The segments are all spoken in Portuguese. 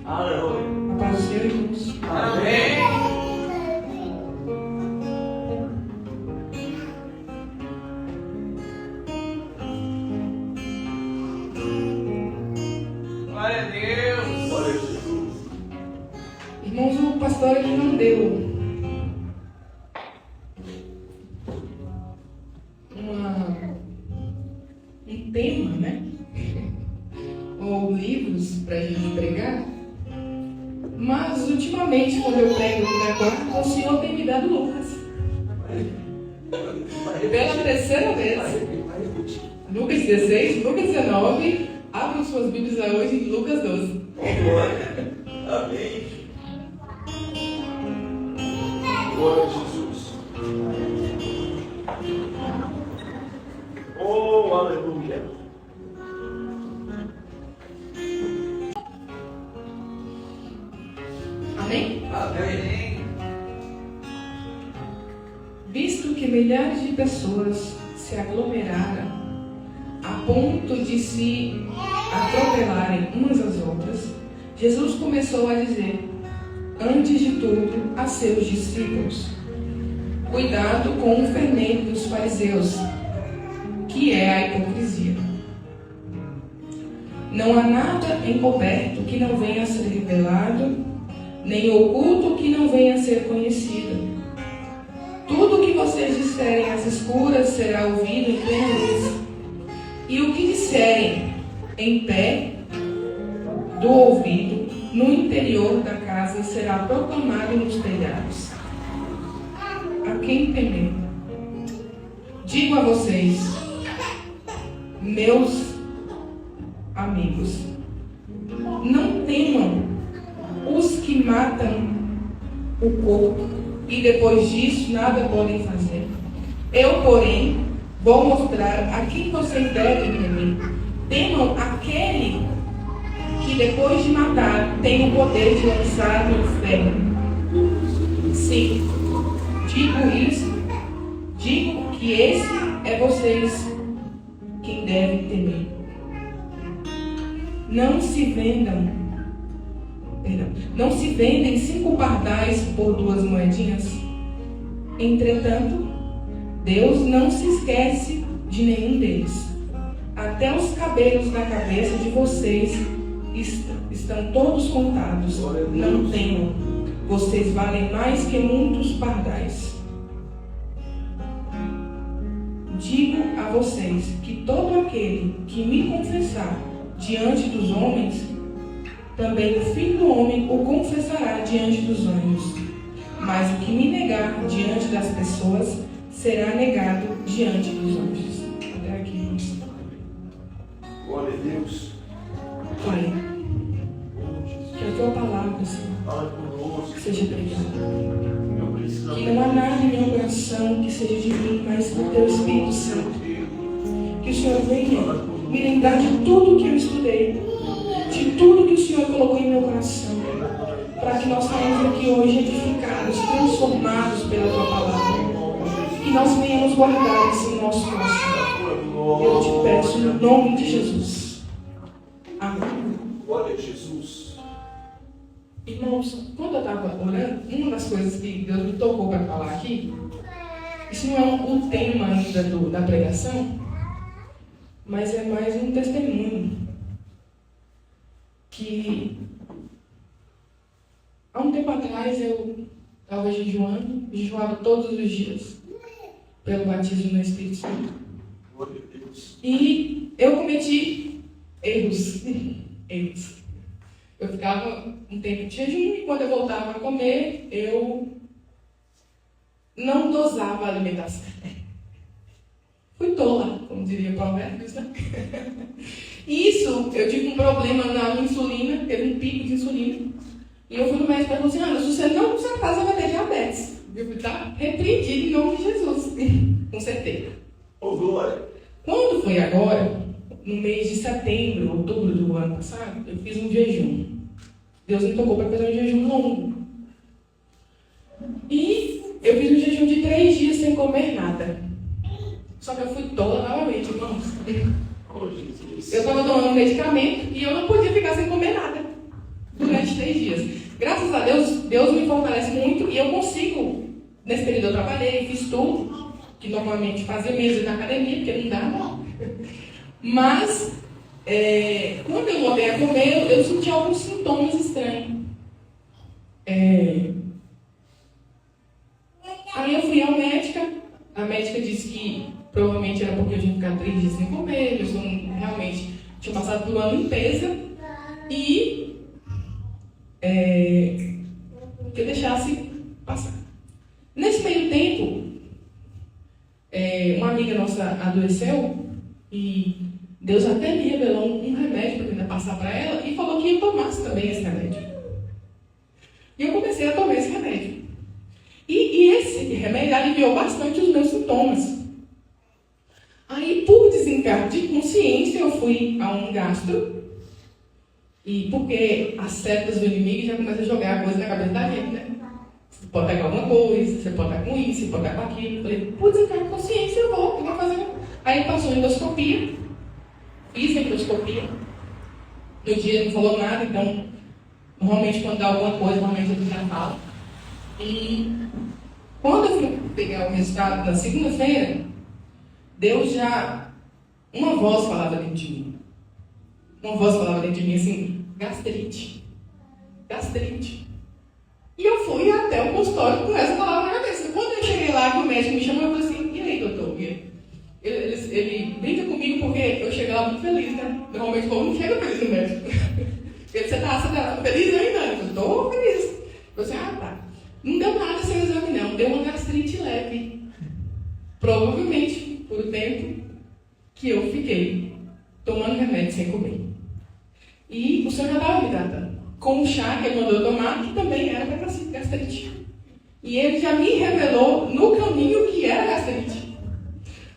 Aleluia. A paz do Senhor, irmãos. Amém. Glória a Deus. Glória a Jesus. Irmãos, o pastor ele não deu um tema, né? Ou livros para a gente pregar. Mas, ultimamente, quando eu prego aqui na quarta, o Senhor tem me dado Lucas. Pela terceira vez. Lucas 16, Lucas 19. Abram suas Bíblias hoje em Lucas 12. Amém. Glória a Jesus. Oh, aleluia. Amém? Amém. Visto que milhares de pessoas se aglomeraram a ponto de se atropelarem umas às outras, Jesus começou a dizer, antes de tudo, a seus discípulos: cuidado com o fermento dos fariseus, que é a hipocrisia. Não há nada encoberto que não venha a ser revelado, nem oculto que não venha a ser conhecido. Tudo o que vocês disserem às escuras será ouvido em plena luz, e o que disserem em pé do ouvido, no interior da casa, será proclamado nos telhados. A quem temer? Digo a vocês, meus amigos, não temam os que matam o corpo e depois disso nada podem fazer. Eu, porém, vou mostrar a quem vocês devem temer. Temam aquele que depois de matar tem o poder de lançar no inferno. Sim, digo que esse é vocês quem devem temer. Não se vendem 5 pardais por 2 moedinhas? Entretanto, Deus não se esquece de nenhum deles. Até os cabelos da cabeça de vocês estão todos contados. Não temam, vocês valem mais que muitos pardais. Digo a vocês que todo aquele que me confessar diante dos homens, também o Filho do Homem o confessará diante dos anjos. Mas o que me negar diante das pessoas será negado diante dos anjos. Até aqui. Glória a Deus. Pai, que a tua palavra, Senhor, seja pregada. Que não há nada em meu coração que seja de mim, mas do teu Espírito Santo. Que o Senhor venha me lembrar de tudo que eu estudei, de tudo que o Senhor colocou em meu coração, para que nós saímos aqui hoje edificados, transformados pela tua palavra. Que nós venhamos guardar isso em nosso coração. Eu te peço no nome de Jesus. Amém. Glória a Jesus. Irmãos, quando eu estava orando, uma das coisas que Deus me tocou para falar aqui, isso não é um tema ainda da pregação, mas é mais um testemunho. Que há um tempo atrás eu estava jejuava todos os dias pelo batismo no Espírito Santo. Glória a Deus. E eu cometi erros. Eu ficava um tempo de jejum e quando eu voltava a comer, eu não dosava a alimentação. Fui tola, como diria Provérbios, né? Isso, eu tive um problema na minha insulina, teve um pico de insulina. E eu fui no médico e falei assim, Ana, se você não usar casa, vai ter diabetes. Eu tá repreendido em nome de Jesus. Consertei. Oh, glória. Quando foi agora, no mês de setembro, outubro do ano passado, eu fiz um jejum. Deus me tocou para fazer um jejum longo. E eu fiz um jejum de 3 dias sem comer nada. Só que eu fui tola novamente, irmãos. Oh, Jesus. Eu estava tomando medicamento e eu não podia ficar sem comer nada. durante 3 dias. Graças a Deus, Deus me fortalece muito e eu consigo, nesse período eu trabalhei, fiz tudo, que normalmente fazia mesmo na academia, porque não dá, não. Mas, quando eu voltei a comer, eu senti alguns sintomas estranhos. Aí eu fui à médica, a médica disse que provavelmente era porque eu tinha ficado 3 dias sem comer, eu realmente tinha passado por uma limpeza e que eu deixasse passar. Nesse meio tempo, uma amiga nossa adoeceu e Deus até me revelou um remédio para tentar passar para ela e falou que eu tomasse também esse remédio. E eu comecei a tomar esse remédio. E esse remédio aliviou bastante os meus sintomas. Aí, por desencargo de consciência, eu fui a um gastro. E porque as setas do inimigo já começam a jogar coisa na cabeça da gente, né? Você pode pegar alguma coisa, você pode estar com isso, você pode estar com aquilo. Eu falei, por desencargo de consciência, eu vou fazer. Aí ele passou a endoscopia. Fiz a endoscopia. No dia ele não falou nada, então, normalmente quando dá alguma coisa, normalmente ele já fala. E quando eu fui pegar o resultado na segunda-feira, Deus já... Uma voz falava dentro de mim. Uma voz falava dentro de mim assim, gastrite. Gastrite. E eu fui até o consultório com essa palavra na cabeça. Quando eu cheguei lá, que o médico me chamou, eu falei assim, e aí, doutor? Ele brinca comigo porque eu cheguei lá muito feliz, né? Normalmente todo mundo chega feliz no médico. Ele, você tá feliz ainda? Eu estou feliz. Eu falei, tá. Não deu nada seu exame, não. Deu uma gastrite leve. Provavelmente por o tempo que eu fiquei tomando remédio sem comer. E o senhor já estava me tratando com o chá que ele mandou tomar, que também era para gastrite. E ele já me revelou no caminho que era gastrite.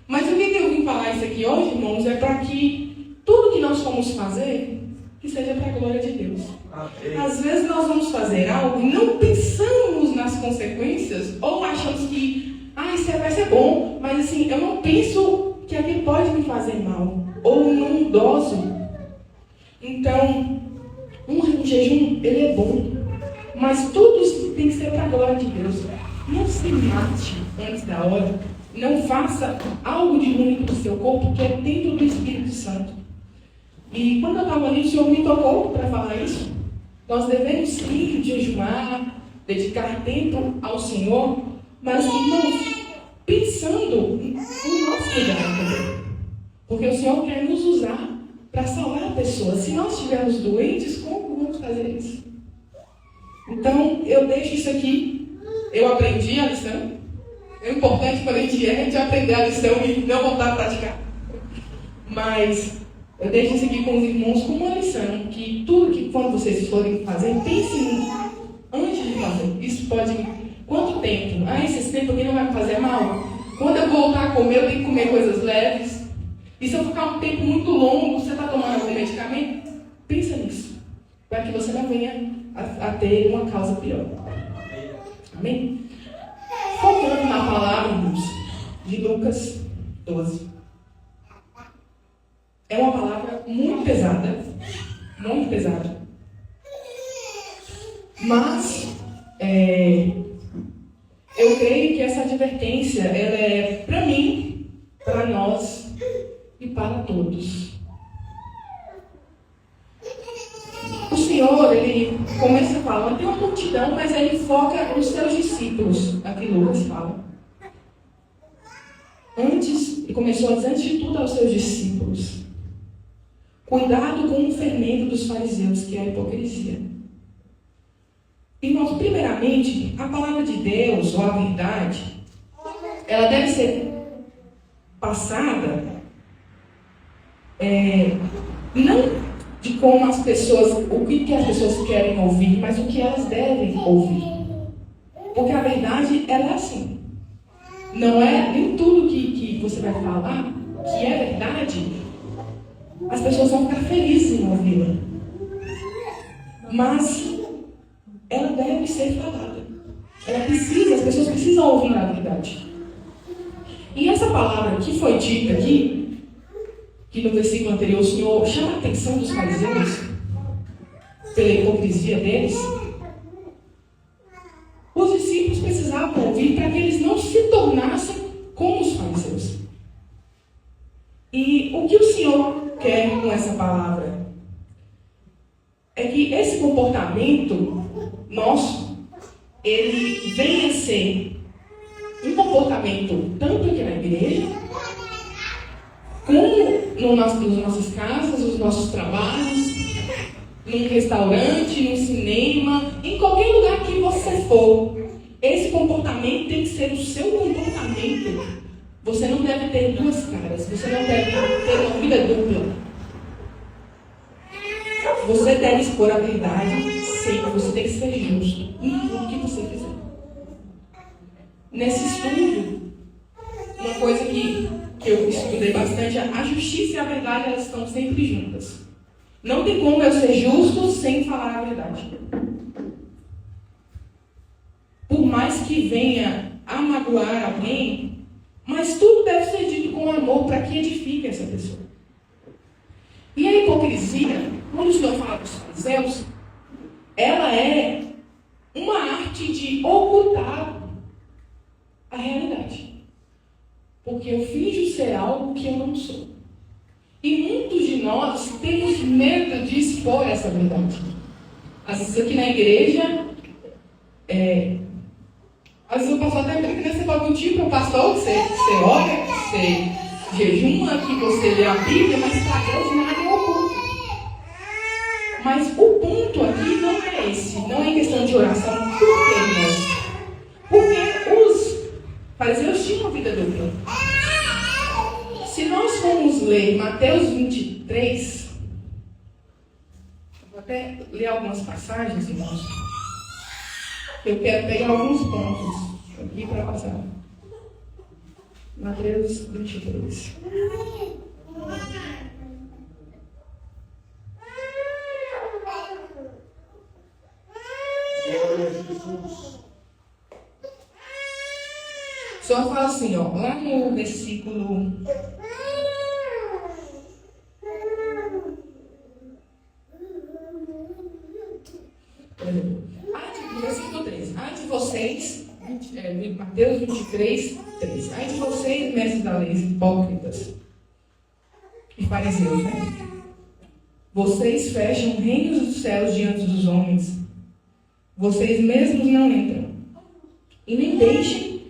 Mas o que eu vim falar isso aqui hoje, irmãos, é para que tudo que nós formos fazer, que seja para a glória de Deus. Às vezes nós vamos fazer algo e não pensamos nas consequências, ou achamos que, isso vai ser bom, mas assim, eu não penso que aquilo pode me fazer mal, ou não doso. Então, um jejum, ele é bom, mas tudo tem que ser para a glória de Deus. Não se mate antes da hora, não faça algo de ruim para o seu corpo, que é dentro do Espírito Santo. E quando eu estava ali, o Senhor me tocou para falar isso. Nós devemos sim jejuar, dedicar tempo ao Senhor, mas irmãos, pensando no nosso lugar também. Porque o Senhor quer nos usar para salvar pessoas. Se nós estivermos doentes, como vamos fazer isso? Então, eu deixo isso aqui. Eu aprendi a lição. É importante quando a gente aprender a lição e não voltar a praticar. Mas eu deixo isso aqui com os irmãos como uma lição, que tudo que quando vocês forem fazer, pensem antes de fazer. Isso pode... Quanto tempo? Esse tempo aqui não vai me fazer mal? Quando eu voltar a comer, eu tenho que comer coisas leves. E se eu ficar um tempo muito longo, você está tomando algum medicamento? Pensa nisso. Para que você não venha a ter uma causa pior. Amém? Focando na palavra, irmãos, de Lucas 12. É uma palavra muito pesada. Muito pesada. Mas, eu creio que essa advertência, ela é para mim, para nós e para todos. O Senhor, ele começa falando, tem uma multidão, mas ele foca nos seus discípulos, aqui Lucas fala. Ele começou a dizer antes de tudo aos seus discípulos. Cuidado com o fermento dos fariseus, que é a hipocrisia. Irmãos, primeiramente, a palavra de Deus, ou a verdade, ela deve ser passada, não de como as pessoas, o que as pessoas querem ouvir, mas o que elas devem ouvir. Porque a verdade, ela é assim. Não é nem tudo que você vai falar que é verdade, as pessoas vão ficar felizes em ouvi-la. Mas ela deve ser falada. As pessoas precisam ouvir a verdade. E essa palavra que foi dita aqui, que no versículo anterior o Senhor chama a atenção dos fariseus, pela hipocrisia deles, os discípulos precisavam ouvir para que eles não se tornassem como os fariseus. E o que o Senhor quer com essa palavra é que esse comportamento nosso, ele venha a ser um comportamento tanto aqui na igreja, como nas nossas casas, nos nossos trabalhos, num restaurante, num cinema, em qualquer lugar que você for. Esse comportamento tem que ser o seu comportamento. Você não deve ter duas caras, você não deve ter uma vida dupla. Você deve expor a verdade sempre, você tem que ser justo em tudo que você fizer. Nesse estudo, uma coisa que eu estudei bastante, a justiça e a verdade, elas estão sempre juntas. Não tem como eu ser justo sem falar a verdade. Por mais que venha a magoar alguém, mas tudo deve ser dito com amor para que edifique essa pessoa. E a hipocrisia, quando o Senhor fala dos fariseus, ela é uma arte de ocultar a realidade. Porque eu finjo ser algo que eu não sou. E muitos de nós temos medo de expor essa verdade. Às vezes aqui na igreja, às vezes o pastor até brinca, você pode mentir para o pastor que você ora, que você jejuma, que você lê a Bíblia, mas para Deus nada é oculto. Mas o ponto aqui não é esse, não é questão de oração. Por que não? Porque os fariseus tinham uma vida dupla. Se nós formos ler Mateus 23, vou até ler algumas passagens, irmãos. Eu quero pegar alguns pontos aqui para passar. Mateus 23. Glória a Jesus. Só fala assim, ó, lá no versículo... Versículo 3. Ai de vocês, Mateus 23, 3. Ai de vocês, mestres da lei, hipócritas e fariseus, né? Vocês fecham reinos dos céus diante dos homens. Vocês mesmos não entram. E nem deixem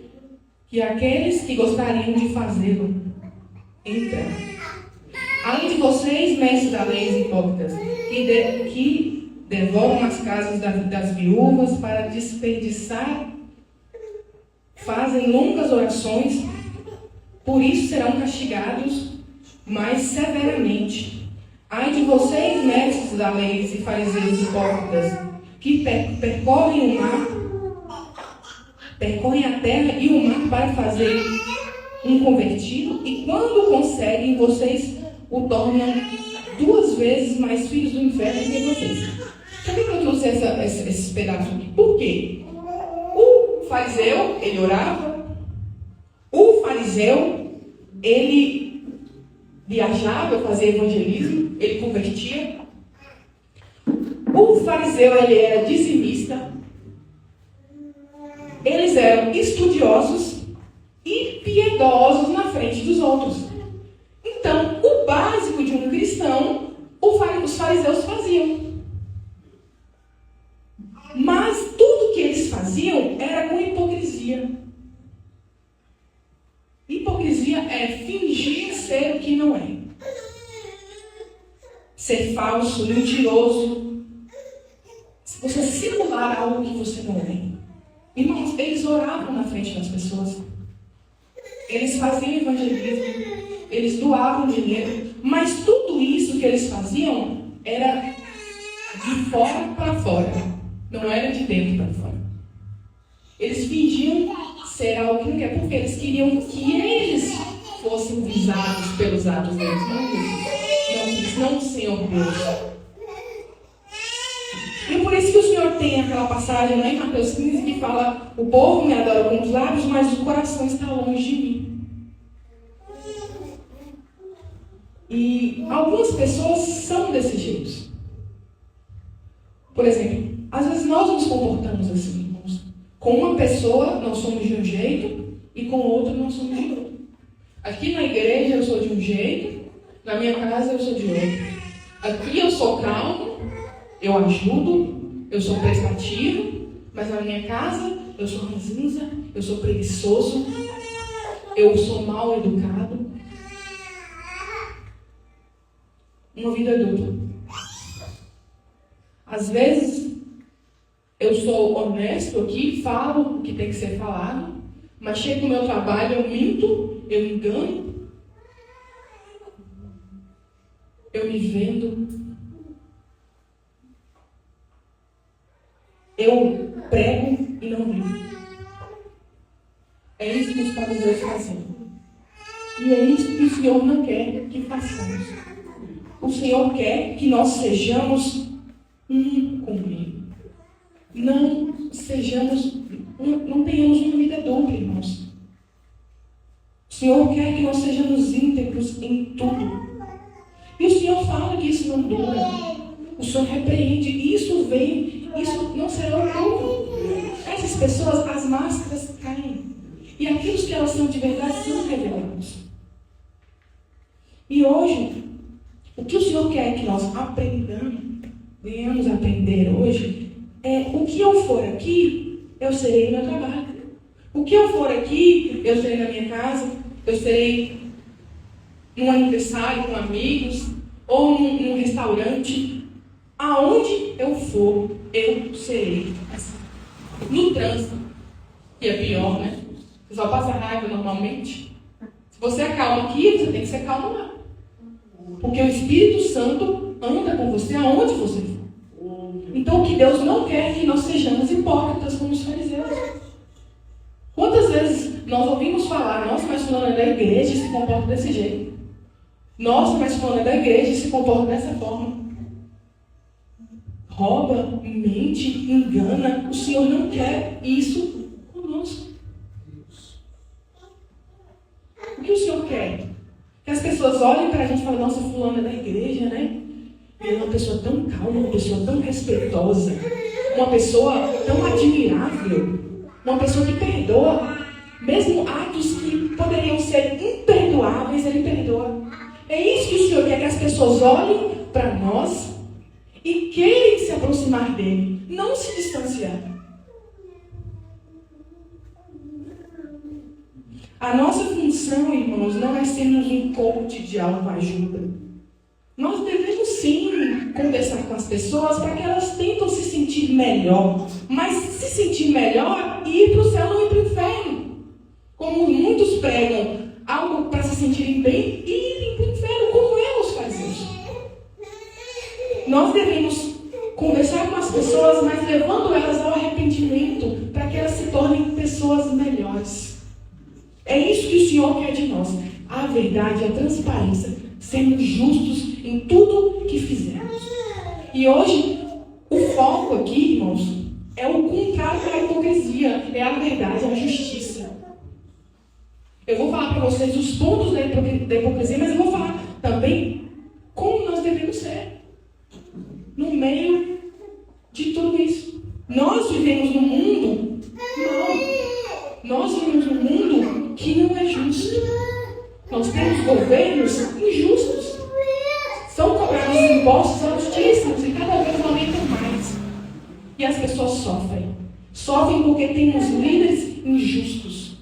que aqueles que gostariam de fazê-lo entrem. Além de vocês, mestres da lei, hipócritas, que devoram as casas das viúvas para desperdiçar, fazem longas orações, por isso serão castigados mais severamente. Ai de vocês, mestres da lei e fariseus hipócritas, que percorrem o mar, percorrem a terra e o mar para fazer um convertido, e quando conseguem, vocês o tornam 2 vezes mais filhos do inferno que vocês. Por que eu trouxe esse pedaço aqui? Por quê? O fariseu, ele orava. O fariseu, ele viajava, fazia evangelismo, ele convertia. O fariseu, ele era dizimista. Eles eram estudiosos e piedosos na frente dos outros. Então, o básico de um cristão, os fariseus faziam. Mas tudo que eles faziam era com hipocrisia. Hipocrisia é fingir ser o que não é. Ser falso, mentiroso. Você simular algo que você não é. Irmãos, eles oravam na frente das pessoas. Eles faziam evangelismo. Eles doavam dinheiro. Mas tudo isso que eles faziam era de fora para fora. Não era de dentro para fora. Eles fingiam ser algo que não quer, porque eles queriam que eles fossem visados pelos atos deles, não eles, não o Senhor Deus. E por isso que o Senhor tem aquela passagem lá em Mateus 15 que fala: o povo me adora com os lábios, mas o coração está longe de mim. E algumas pessoas são desse jeito. Por exemplo, às vezes nós nos comportamos assim, irmãos. Com uma pessoa nós somos de um jeito e com outra nós somos de outro. Aqui na igreja eu sou de um jeito, na minha casa eu sou de outro. Aqui eu sou calmo, eu ajudo, eu sou prestativo, mas na minha casa eu sou ranzinza, eu sou preguiçoso, eu sou mal educado. Uma vida dupla. Às vezes eu sou honesto aqui, falo o que tem que ser falado, mas chego no meu trabalho, eu minto, eu engano, eu me vendo, eu prego e não vivo. É isso que os fariseus faziam. E é isso que o Senhor não quer que façamos. O Senhor quer que nós sejamos um com Ele. Não tenhamos uma vida dupla, irmãos. O Senhor quer que nós sejamos íntegros em tudo. E o Senhor fala que isso não dura. O Senhor repreende. E isso não será o povo. Essas pessoas, as máscaras caem. E aqueles que elas são de verdade são revelados. E hoje, o que o Senhor quer que nós venhamos aprender hoje, é o que eu for aqui, eu serei no meu trabalho. O que eu for aqui, eu serei na minha casa, eu serei num aniversário com amigos, ou num restaurante. Aonde eu for, eu serei assim. No trânsito, que é pior, né? Você só passa raiva normalmente. Se você é calmo aqui, você tem que ser calmo lá. Porque o Espírito Santo anda com você aonde você for. Então, o que Deus não quer é que nós sejamos hipócritas como os fariseus. Quantas vezes nós ouvimos falar, nossa, mas fulano é da igreja e se comporta desse jeito. Nossa, mas fulano é da igreja e se comporta dessa forma. Rouba, mente, engana. O Senhor não quer isso conosco. O que o Senhor quer? Que as pessoas olhem para a gente e falem, nossa, fulano é da igreja, né? Ele é uma pessoa tão calma, uma pessoa tão respeitosa, uma pessoa tão admirável, uma pessoa que perdoa, mesmo atos que poderiam ser imperdoáveis, ele perdoa. É isso que o Senhor quer, que as pessoas olhem para nós e queiram se aproximar dele, não se distanciar. A nossa função, irmãos, não é sermos um coach de autoajuda. Nós devemos sim conversar com as pessoas para que elas tentam se sentir melhor. Mas se sentir melhor, ir para o céu, não ir para o inferno. Como muitos pregam algo para se sentirem bem e irem para o inferno, como os fariseus. Nós devemos conversar com as pessoas, mas levando elas ao arrependimento, para que elas se tornem pessoas melhores. É isso que o Senhor quer de nós. A verdade, a transparência. Sermos justos em tudo que fizermos. E hoje, o foco aqui, irmãos, é o contrário da hipocrisia. É a verdade, a justiça. Eu vou falar para vocês os pontos da hipocrisia, mas eu vou falar também como nós devemos ser. No meio de tudo isso. Nós vivemos num mundo mau. Nós vivemos num mundo que não é justo. Nós temos governos injustos. São cobrados impostos altíssimos e cada vez aumentam mais. E as pessoas sofrem. Sofrem porque temos líderes injustos.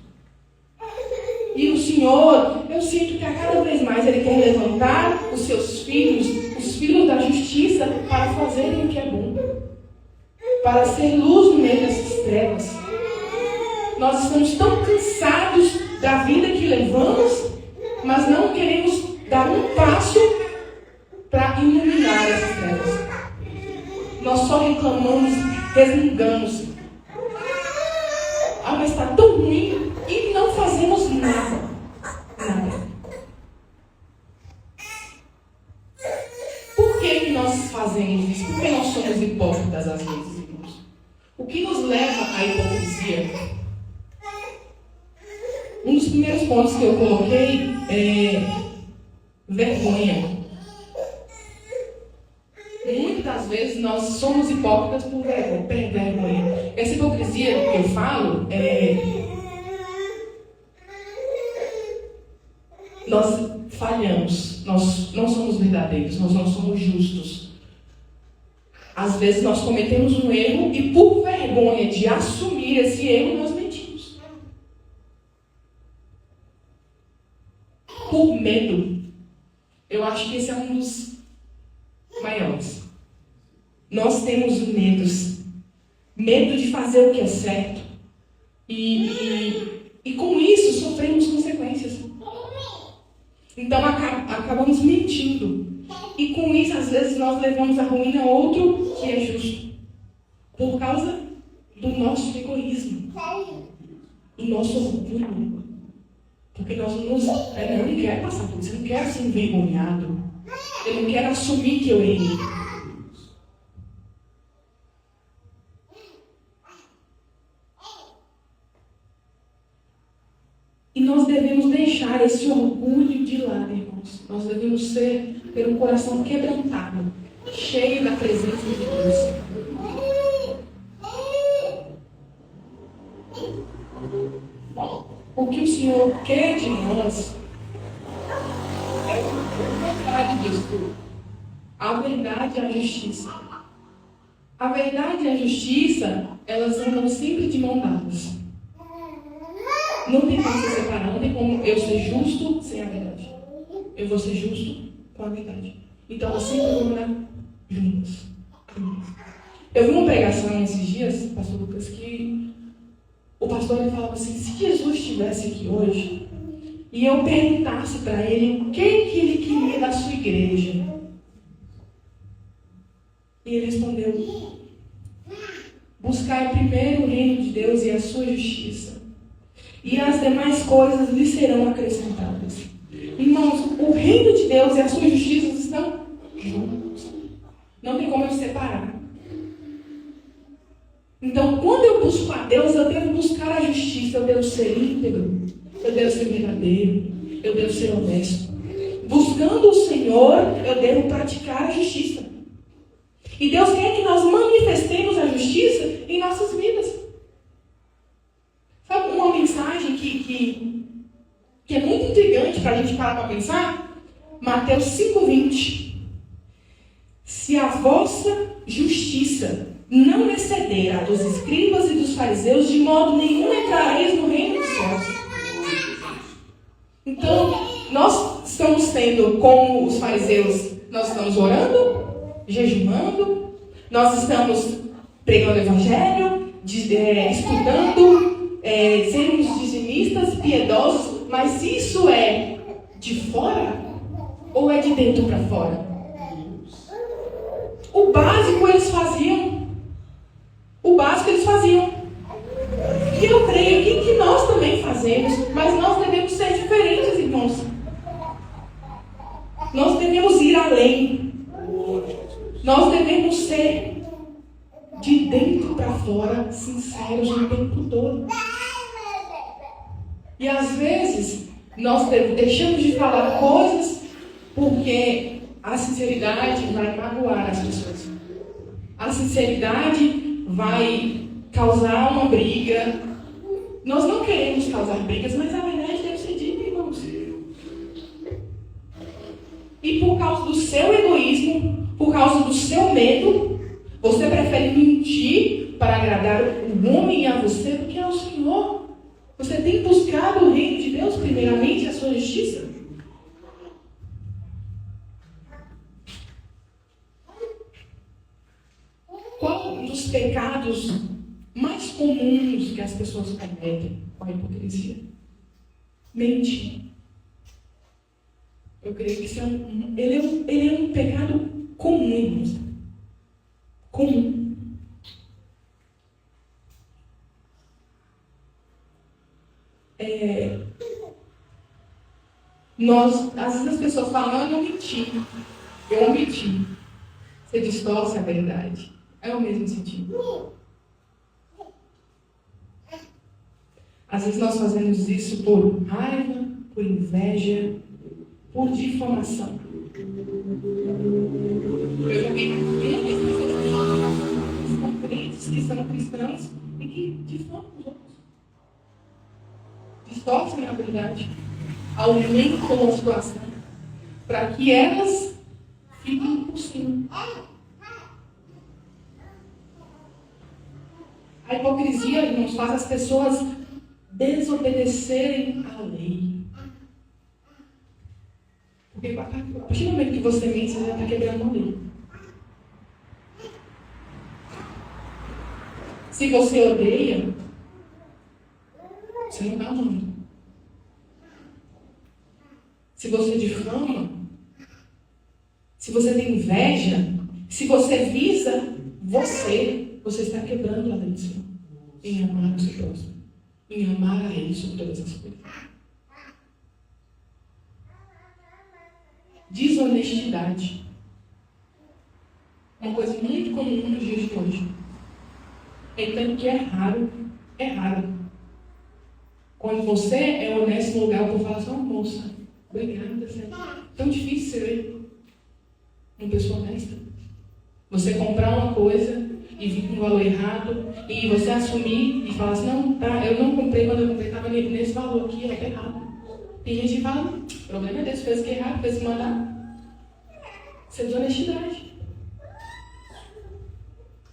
E o Senhor, eu sinto que a cada vez mais Ele quer levantar os seus filhos, os filhos da justiça, para fazerem o que é bom. Para ser luz no meio dessas trevas. Nós estamos tão cansados da vida que levamos, mas não queremos dar um passo para iluminar essas trevas. Nós só reclamamos, resmungamos. Ah, mas está tão ruim e não fazemos nada. Nada. Por que nós fazemos isso? Por que nós somos hipócritas às vezes, irmãos? O que nos leva à hipocrisia? Um dos primeiros pontos que eu coloquei é vergonha. Muitas vezes nós somos hipócritas por vergonha. Essa hipocrisia que eu falo nós falhamos, nós não somos verdadeiros, nós não somos justos. Às vezes nós cometemos um erro e por vergonha de assumir esse erro, nós mentimos. Por medo. Eu acho que esse é um dos maiores. Nós temos medo de fazer o que é certo. E com isso sofremos consequências. Então acabamos mentindo. E com isso, às vezes, nós levamos a ruína a outro que é justo. Por causa do nosso egoísmo. Do nosso orgulho. Porque nós eu não quero passar por isso. Eu não quero ser envergonhado. Eu não quero assumir que eu errei. E nós devemos deixar esse orgulho de lado, irmãos. Nós devemos ter um coração quebrantado, cheio da presença de Deus. O que o Senhor quer de nós é o contrário disso. A verdade e a justiça. A verdade e a justiça, elas andam sempre de mão dadas. Não tem como se separar, não tem como eu ser justo sem a verdade. Eu vou ser justo com a verdade. Então elas sempre vão andar juntas. Eu vi uma pregação esses dias, pastor Lucas, que o pastor ele falava assim: se Jesus estivesse aqui hoje e eu perguntasse para ele o que ele queria da sua igreja, e ele respondeu: buscar primeiro o reino de Deus e a sua justiça, e as demais coisas lhe serão acrescentadas. Irmãos, o reino de Deus e a sua justiça estão juntos. Não tem como eu separar. Então, quando eu busco a Deus, eu devo buscar a justiça, eu devo ser íntegro, eu devo ser verdadeiro, eu devo ser honesto. Buscando o Senhor, eu devo praticar a justiça. E Deus quer que nós manifestemos a justiça em nossas vidas. Sabe uma mensagem que é muito intrigante para a gente parar para pensar? Mateus 5,20. Se a vossa justiça não exceder a dos escribas e dos fariseus, de modo nenhum entrareis no reino dos céus. Então, nós estamos sendo como os fariseus, nós estamos orando, jejuando, nós estamos pregando o evangelho, estudando, sermos dizimistas, piedosos, mas isso é de fora ou é de dentro para fora? O básico eles faziam. E eu creio que nós também fazemos, mas nós devemos ser diferentes, irmãos. Nós devemos ir além. Nós devemos ser de dentro para fora, sinceros o tempo todo. E às vezes, nós deixamos de falar coisas porque a sinceridade vai magoar as pessoas. A sinceridade vai causar uma briga. Nós não queremos causar brigas, mas a verdade deve ser dita, irmãos. E por causa do seu egoísmo, por causa do seu medo, você prefere mentir para agradar o homem e a você do que ao Senhor. Você tem buscado o reino de Deus primeiramente, a sua justiça? Qual um dos pecados mais comuns que as pessoas cometem com a hipocrisia? Mentir. Eu creio que isso ele é um pecado comum, irmãos. Comum. Às vezes as pessoas falam: eu não menti. Eu omiti. Você distorce a verdade. É o mesmo sentido. Às vezes nós fazemos isso por raiva, por inveja, por difamação. Eu já vi muitas pessoas são cristãs e que difamam os outros. Distorcem a verdade, aumentam a situação, para que elas fiquem por cima. A hipocrisia, irmãos, faz as pessoas desobedecerem à lei. Porque a partir do momento que você mente, você já está quebrando a lei. Se você odeia, você não está amando. Se você difama, se você tem inveja, se você visa você está quebrando a lei do Senhor. Em amar o seu próximo. Em amar a Ele sobre todas as coisas. Desonestidade. Uma coisa muito comum nos dias de hoje. Entendo que é raro. Quando você é honesto no lugar, eu vou falar assim, moça, obrigada, Senhor. Tão difícil ser ele. Uma pessoa honesta. Você comprar uma coisa e vir com um valor errado, e você assumir e falar assim, não, tá, eu não comprei, quando eu comprei, estava nesse valor aqui, é errado. Tem gente que fala, o problema é desse, fez que é errado, fez que mandar. Isso é desonestidade.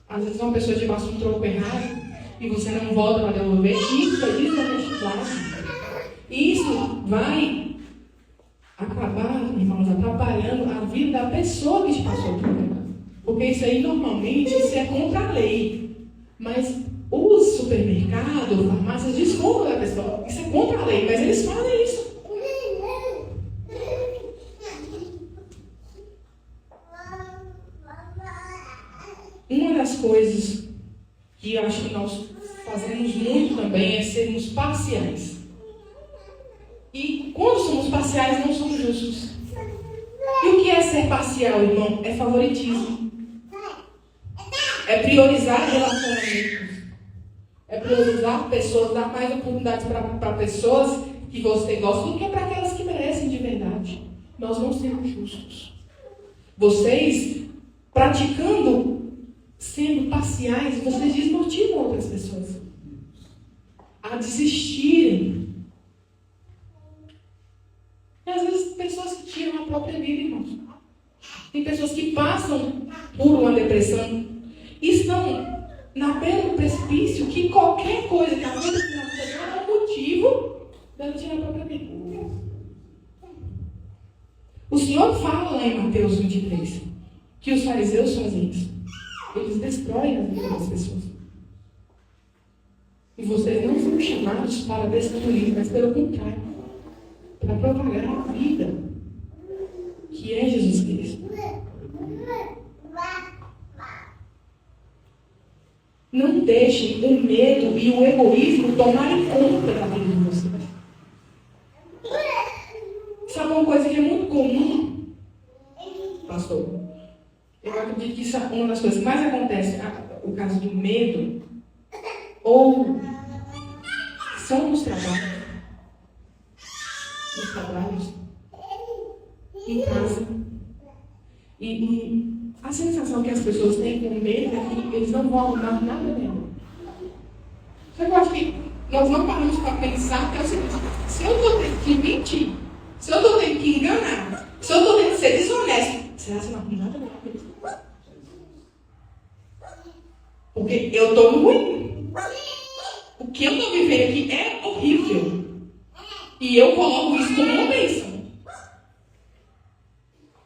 Às vezes uma pessoa te passa um troco errado e você não volta para devolver. Isso é desonestidade. Isso vai acabar, irmãos, atrapalhando a vida da pessoa que te passou o troco errado. Porque isso aí normalmente isso é contra a lei. Mas os supermercados, farmácias descontam da pessoa. Isso é contra a lei, mas eles fazem isso. Uma das coisas que eu acho que nós fazemos muito também é sermos parciais. E quando somos parciais, não somos justos. E o que é ser parcial, irmão? É favoritismo. É priorizar relacionamentos. É priorizar pessoas, dar mais oportunidades para pessoas que você gosta do que para aquelas que merecem de verdade. Nós não somos justos. Vocês, praticando, sendo parciais, vocês desmotivam outras pessoas a desistirem. E às vezes pessoas que tiram a própria vida, irmãos. Tem pessoas que passam por uma depressão e estão na beira do precipício, que qualquer coisa que aconteça na vida dela é um motivo dela tirar a própria vida. O Senhor fala lá em Mateus 23 que os fariseus fazem isso. Eles destroem a vida das pessoas. E vocês não são chamados para destruir, mas pelo contrário, para propagar a vida, que é Jesus Cristo. Não deixem o medo e o egoísmo tomarem conta da vida de vocês. Sabe uma coisa que é muito comum, pastor? Eu acredito que isso é uma das coisas que mais acontece, o caso do medo, ou são nos trabalhos, em casa. E a sensação que as pessoas têm com medo é que eles não vão arrumar nada dela. Só que eu acho que nós não paramos para pensar que é o seguinte: se eu estou tendo que mentir, se eu estou tendo que enganar, se eu estou tendo que ser desonesto, será que não arruma nada dela? Porque eu estou ruim. O que eu estou vivendo aqui é horrível. E eu coloco isso como uma bênção.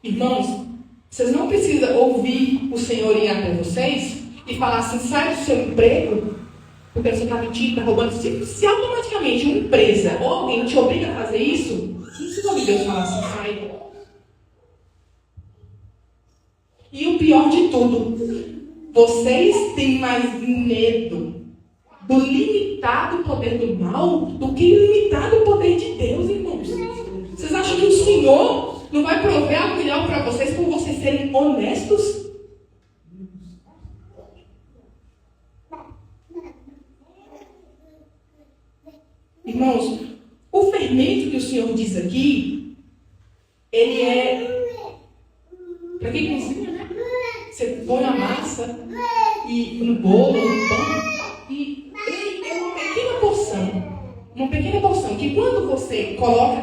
Irmãos, vocês não precisam ouvir o Senhor ir até vocês e falar assim, sai do seu emprego, porque você está mentindo, está roubando. Se automaticamente uma empresa ou alguém te obriga a fazer isso, não precisa ouvir Deus falar assim, sai. E o pior de tudo, vocês têm mais medo do limitado poder do mal do que o ilimitado poder de Deus, irmãos. Vocês acham que o Senhor não vai prover algo melhor para vocês por vocês serem honestos? Irmãos, o fermento que o Senhor diz aqui, ele é... Para que ensina, né? Você põe a massa e no bolo, no pão,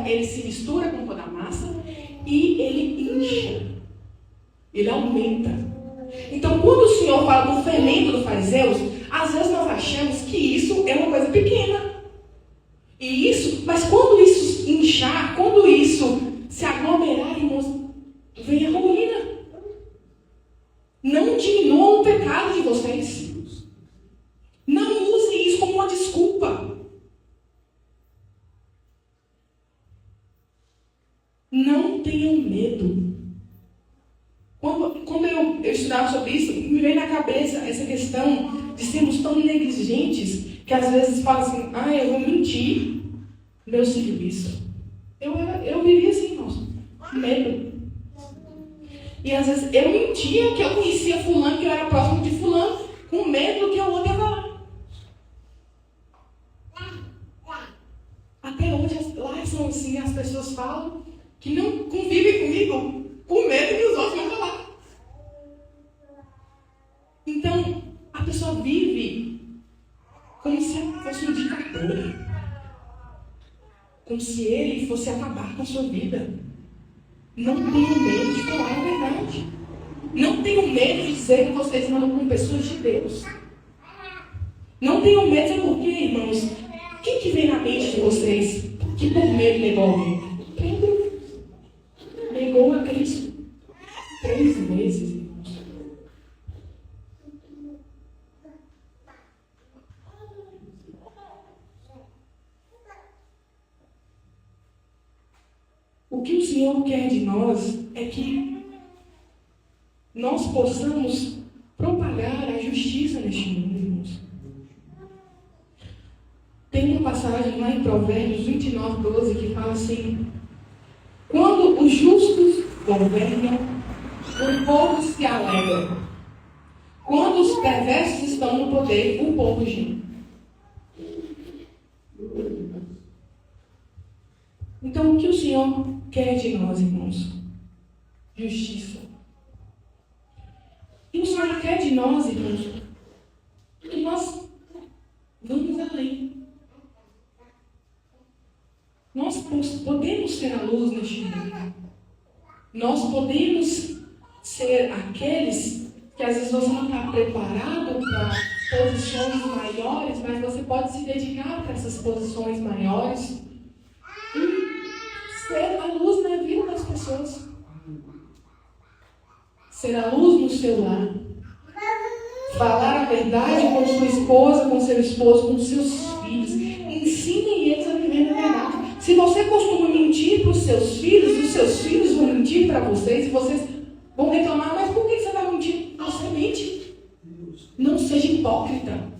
ele se mistura com toda a massa e ele incha. Ele aumenta. Então, quando o Senhor fala do fermento dos fariseus, às vezes nós achamos que isso é uma coisa pequena. Mas quando isso inchar, quando isso se aglomerar, irmãos, vem a ruína. Não diminuam o pecado de vocês. Não usem isso como uma desculpa. Não tenham medo. Quando eu estudava sobre isso, me veio na cabeça essa questão de sermos tão negligentes que às vezes fala assim, eu vou mentir no meu serviço. Eu vivia assim, irmãos, com medo. E às vezes eu mentia que eu conhecia fulano, que eu era próximo de fulano, com medo que o outro ia falar. Até hoje, lá são assim, as pessoas falam que não convivem comigo, com medo que os outros vão falar. Então, a pessoa vive como se fosse um ditador. Como se ele fosse acabar com a sua vida. Não tenham medo de falar a verdade. Não tenham medo de dizer que vocês andam com pessoas de Deus. Não tenham medo, sabe por quê, irmãos? Quem que vem na mente de vocês que por medo negou alguém? Pedro negou a Cristo 3 vezes, irmãos. O que o Senhor quer de nós é que nós possamos propagar a justiça neste mundo, irmãos. Tem uma passagem lá em Provérbios 29:12 que fala assim: quando os justos governam, o povo se alegra. Quando os perversos estão no poder, o povo geme. Então, o que o Senhor quer de nós, irmãos? Justiça. E o Senhor quer de nós, irmãos, que nós vamos além. Nós podemos ser a luz neste mundo. Nós podemos ser aqueles que às vezes você não está preparado para posições maiores, mas você pode se dedicar para essas posições maiores e ser a luz na vida das pessoas. Ser a luz no seu lar. Falar a verdade com sua esposa, com seu esposo, com seus filhos. Ensinem eles a viver na verdade. Se você costuma mentir para os seus filhos vão mentir para vocês, e vocês vão reclamar, mas por que você vai mentir? Você mente. Não seja hipócrita.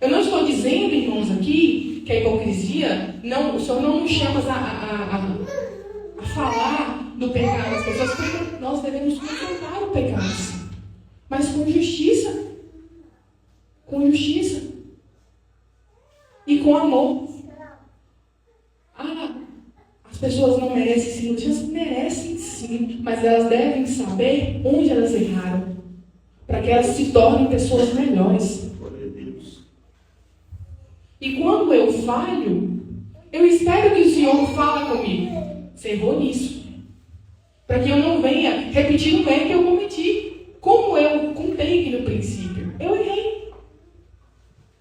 Eu não estou dizendo, irmãos, aqui, que a hipocrisia, o Senhor não nos chama a falar do pecado das pessoas, porque nós devemos confrontar o pecado, mas com justiça. Com justiça. E com amor. As pessoas não merecem sim, merecem sim, mas elas devem saber onde elas erraram, para que elas se tornem pessoas melhores. E quando eu falho, eu espero que o Senhor fale comigo. Você errou nisso. Para que eu não venha repetir o erro que eu cometi. Como eu contei aqui no princípio. Eu errei.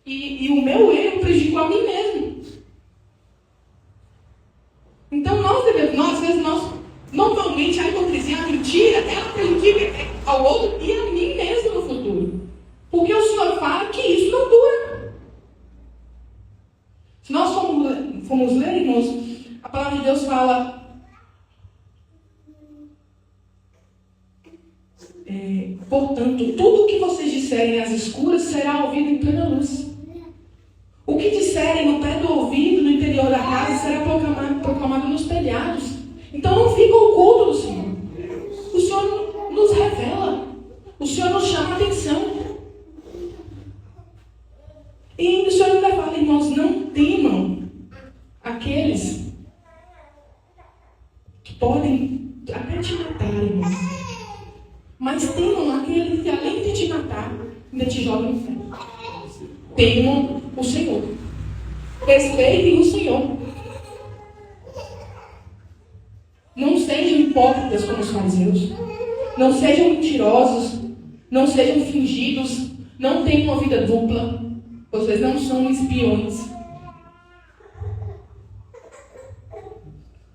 E o meu erro prejudicou a mim mesmo. Então normalmente a hipocrisia, a mentira, ela prejudica ao outro e a mim mesmo no futuro. Porque o Senhor fala que isso não dura. Se nós formos ler, irmãos, a palavra de Deus fala... portanto, tudo o que vocês disserem às escuras será ouvido em plena luz. O que disserem no pé do ouvido, no interior da casa, será proclamado nos telhados. Então não fica oculto do Senhor. O Senhor nos revela. O Senhor nos chama a atenção. E o Senhor ainda fala, irmãos, não temam aqueles que podem até te matar, irmãos. Mas temam aquele que, além de te matar, ainda te joga no inferno. Temam o Senhor. Respeitem o Senhor. Não sejam hipócritas como os fariseus. Não sejam mentirosos. Não sejam fingidos. Não tenham uma vida dupla. Vocês não são espiões.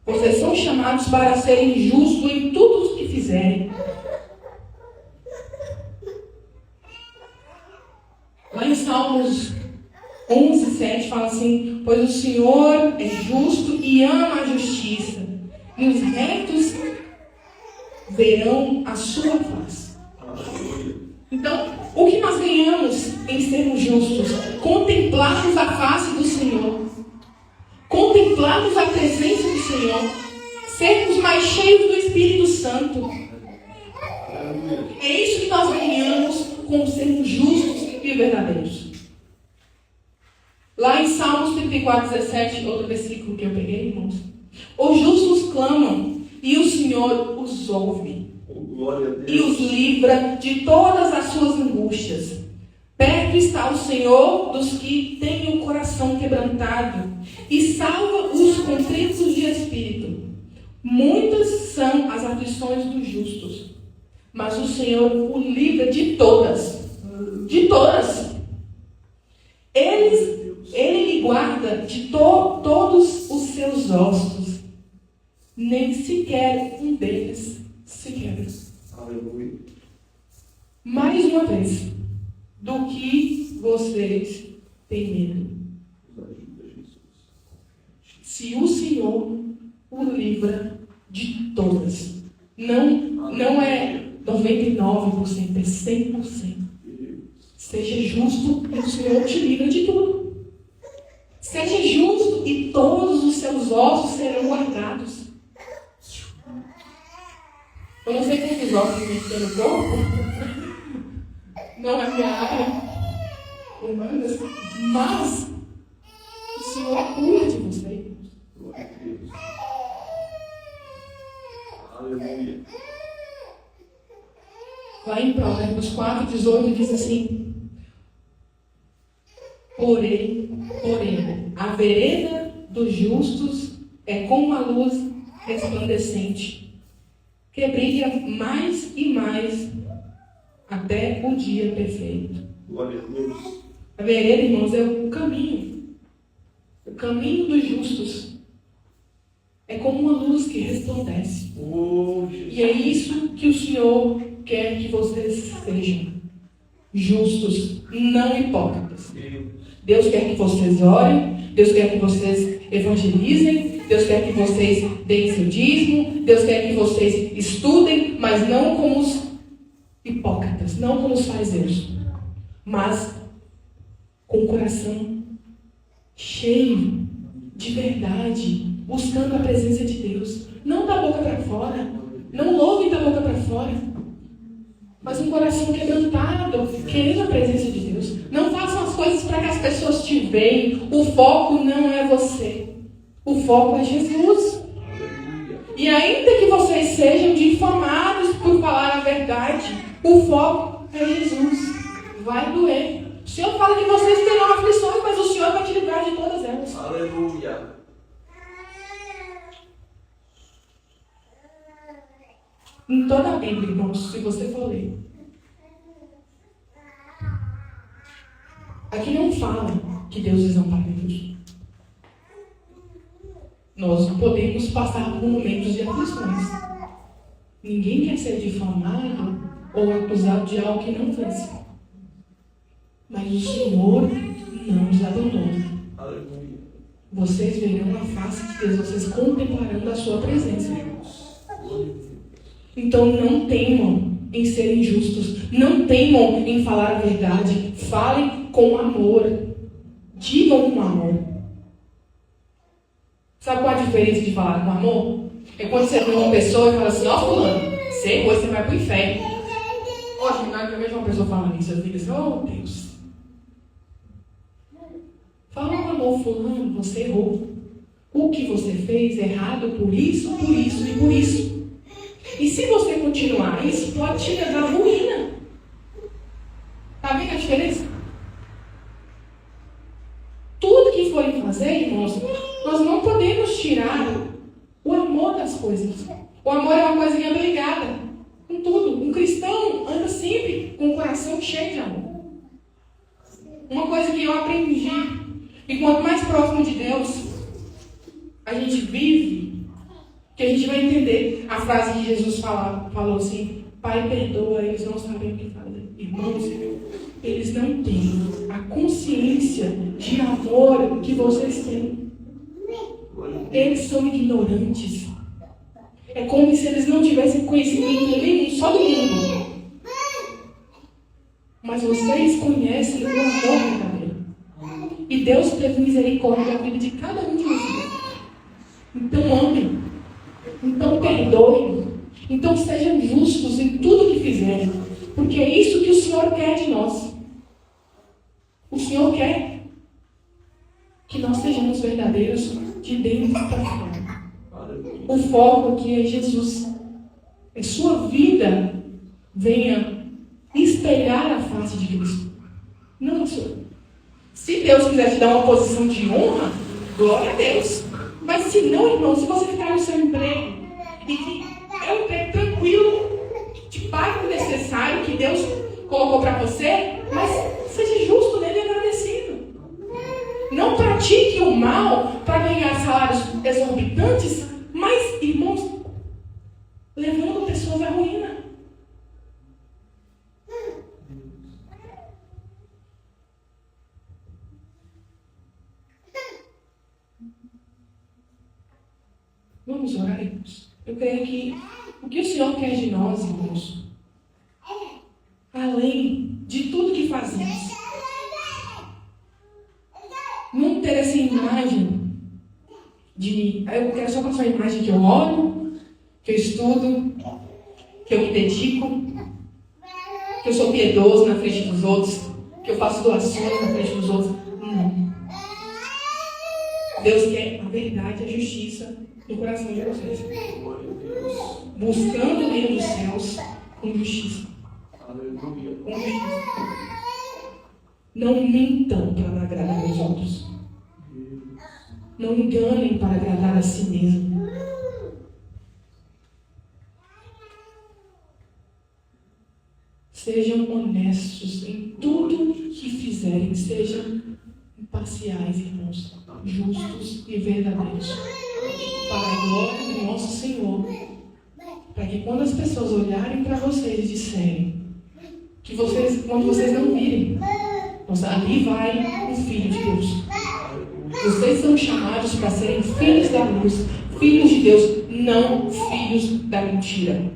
Vocês são chamados para serem justos em tudo o que fizerem. Lá em Salmos 11:7 fala assim: pois o Senhor é justo e ama a justiça, e os retos verão a sua face. Então, o que nós ganhamos em sermos justos? Contemplarmos a face do Senhor, contemplarmos a presença do Senhor, sermos mais cheios do Espírito Santo. É isso que nós ganhamos com sermos justos e verdadeiros. Lá em Salmos 34:17, outro versículo que eu peguei, irmãos. Os justos clamam e o Senhor os ouve e os livra de todas as suas angústias. Perto está o Senhor dos que têm o coração quebrantado e salva os contritos de espírito. Muitas são as aflições dos justos, mas o Senhor o livra de todas. De todas. Ele lhe guarda de todos os seus ossos. Nem sequer um deles se quebra. Aleluia. Mais uma vez, do que vocês têm medo? Se o Senhor o livra de todas. Não é 99%, é 100%. Seja justo e o Senhor te livra de tudo. Seja justo e todos os seus ossos serão guardados. Eu não sei quantos ossos tem no corpo. Não é minha área humana, mas o Senhor cuida de você. Glória a Deus. Aleluia. Lá em Provérbios 4:18 diz assim: Porém, a vereda dos justos é como a luz resplandecente, que brilha mais e mais até o dia perfeito. Glória a Deus. A vereda, irmãos, é o caminho. O caminho dos justos é como uma luz que resplandece. Oh, Jesus. E é isso que o Senhor quer que vocês sejam. Justos, não hipócritas. Deus quer que vocês orem, Deus quer que vocês evangelizem, Deus quer que vocês deem seu dízimo, Deus quer que vocês estudem, mas não como os hipócritas, não como os fariseus, mas com o coração cheio de verdade, buscando a presença de Deus, não da boca para fora, não louve da boca para fora, mas um coração quebrantado, querendo a presença de Deus. Não façam as coisas para que as pessoas te vejam. O foco não é você. O foco é Jesus. E ainda que vocês sejam difamados por falar a verdade, o foco é Jesus. Vai doer. O Senhor fala que vocês terão aflições, mas o Senhor vai te livrar de todas elas. Aleluia. Em toda a Bíblia, irmãos, se você for ler, aqui não fala que Deus desampara o justo. Nós podemos passar por momentos de aflições. Ninguém quer ser difamado ou acusado de algo que não fez. Mas o Senhor não nos abandona. Aleluia. Vocês verão a face de Deus, vocês contemplarão a sua presença. Então não temam em serem justos, não temam em falar a verdade, falem com amor, digam com amor. Sabe qual a diferença de falar com amor? É quando você vê uma pessoa e fala assim: ó, fulano, você errou, você vai pro inferno. Hoje, na hora que eu vejo uma pessoa falando isso, eu fico assim: oh Deus. Fala com amor, fulano, você errou. O que você fez é errado por isso e por isso. E se você continuar, isso pode te levar à ruína. Está vendo a diferença? Tudo que forem fazer, casinha brigada com tudo. Um cristão anda sempre com o coração cheio de amor. Uma coisa que eu aprendi, e quanto mais próximo de Deus a gente vive, que a gente vai entender a frase que Jesus falou assim: Pai, perdoa, eles não sabem o que fazem. Irmãos, eles não têm a consciência de amor que vocês têm. Eles são ignorantes. É como se eles não tivessem conhecimento nenhum só do mundo. Mas vocês conhecem o amor verdadeiro. E Deus teve misericórdia da vida de cada um de vocês. Então amem. Então perdoem. Então sejam justos em tudo que fizerem. Porque é isso que o Senhor quer de nós. O Senhor quer que nós sejamos verdadeiros de dentro para fora. O foco aqui é Jesus. É sua vida venha espelhar a face de Cristo. Não, Senhor. Se Deus quiser te dar uma posição de honra, glória a Deus. Mas se não, irmão, se você ficar no seu emprego e que é um emprego tranquilo, te paga o necessário que Deus colocou para você, mas seja justo nele e agradecido. Não pratique o mal para ganhar salários exorbitantes, mas, irmãos, levando pessoas à ruína. Vamos orar, irmãos. Eu creio que o que o Senhor quer de nós, irmãos, além de tudo que fazemos, não ter essa imagem de... Eu quero só passar a imagem que eu oro, que eu estudo, que eu me dedico, que eu sou piedoso na frente dos outros, que eu faço doações na frente dos outros. Não. Deus quer a verdade e a justiça no coração de vocês. Buscando o reino dos céus com justiça. Com justiça. Não mintam para agradar aos outros. Não enganem para agradar a si mesmo. Sejam honestos em tudo que fizerem. Sejam imparciais, irmãos. Justos e verdadeiros. Para a glória do nosso Senhor. Para que quando as pessoas olharem para vocês e disserem que vocês, quando vocês não virem, nossa, ali vai um filho de Deus. Vocês são chamados para serem filhos da luz, filhos de Deus, não filhos da mentira.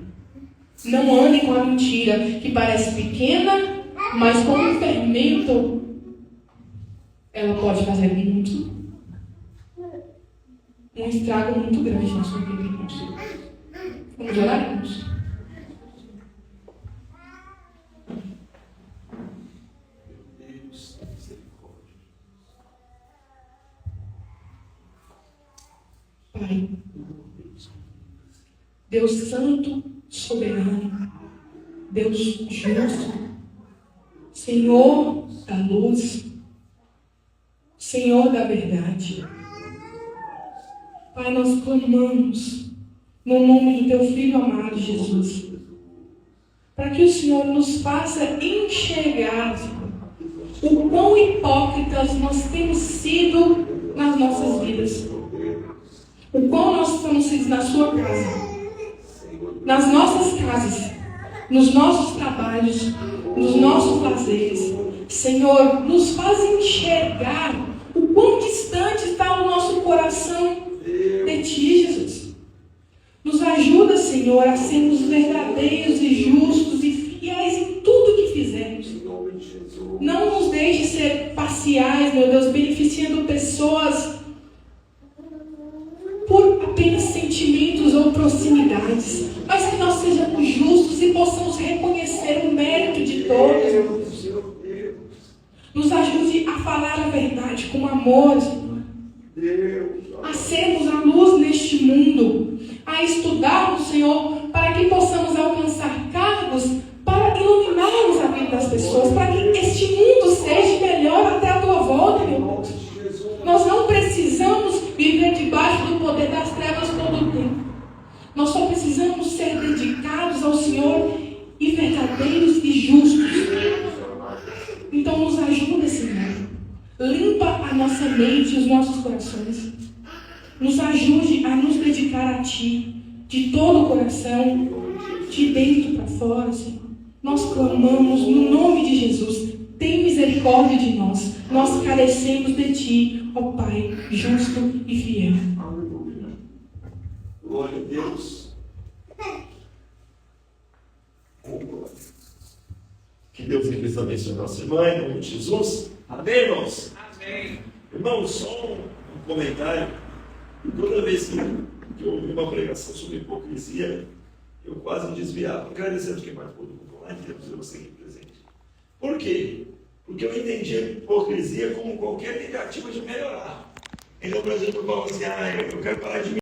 Não andem com a mentira que parece pequena, mas como um fermento, ela pode fazer um estrago muito grande na sua vida, irmãos. Vamos orar, irmãos? Pai, Deus Santo, soberano, Deus justo, Senhor da luz, Senhor da verdade. Pai, nós clamamos no nome do Teu Filho amado Jesus, para que o Senhor nos faça enxergar, Senhor, o quão hipócritas nós temos sido nas nossas vidas. O quão nós estamos sido na sua casa, nas nossas casas, nos nossos trabalhos, nos nossos lazeres. Senhor, nos faz enxergar o quão distante está o nosso coração de Ti, Jesus. Nos ajuda, Senhor, a sermos verdadeiros e justos e fiéis em tudo que fizermos. Não nos deixe ser parciais, meu Deus, beneficiando pessoas por apenas sentimentos ou proximidades, mas que nós sejamos justos e possamos reconhecer o mérito de todos. Nos ajude a falar a verdade com amor, Senhor. A sermos a luz neste mundo, a estudarmos, Senhor, para que possamos alcançar cargos para iluminarmos a vida das pessoas, para que este mundo seja melhor até a Tua volta, meu Deus. Nós não precisamos viver debaixo do poder das trevas todo o tempo. Nós só precisamos ser Então nos ajuda, Senhor. Limpa a nossa mente e os nossos corações. Nos ajude a nos dedicar a Ti, de todo o coração, de dentro para fora, Senhor. Nós clamamos no nome de Jesus. Tem misericórdia de nós. Nós carecemos de Ti, ó Pai, justo e fiel. Aleluia. Glória a Deus. Que Deus Cristo abençoe nossa irmã, em nome de Jesus. Amém, irmãos? Amém. Irmãos, só um comentário. Toda vez que eu ouvi uma pregação sobre hipocrisia, eu quase me desviava. Agradecendo quem participou do culto online, temos você aqui presente. Por quê? Porque eu entendi a hipocrisia como qualquer tentativa de melhorar. Então, por exemplo, eu falo assim, eu quero parar de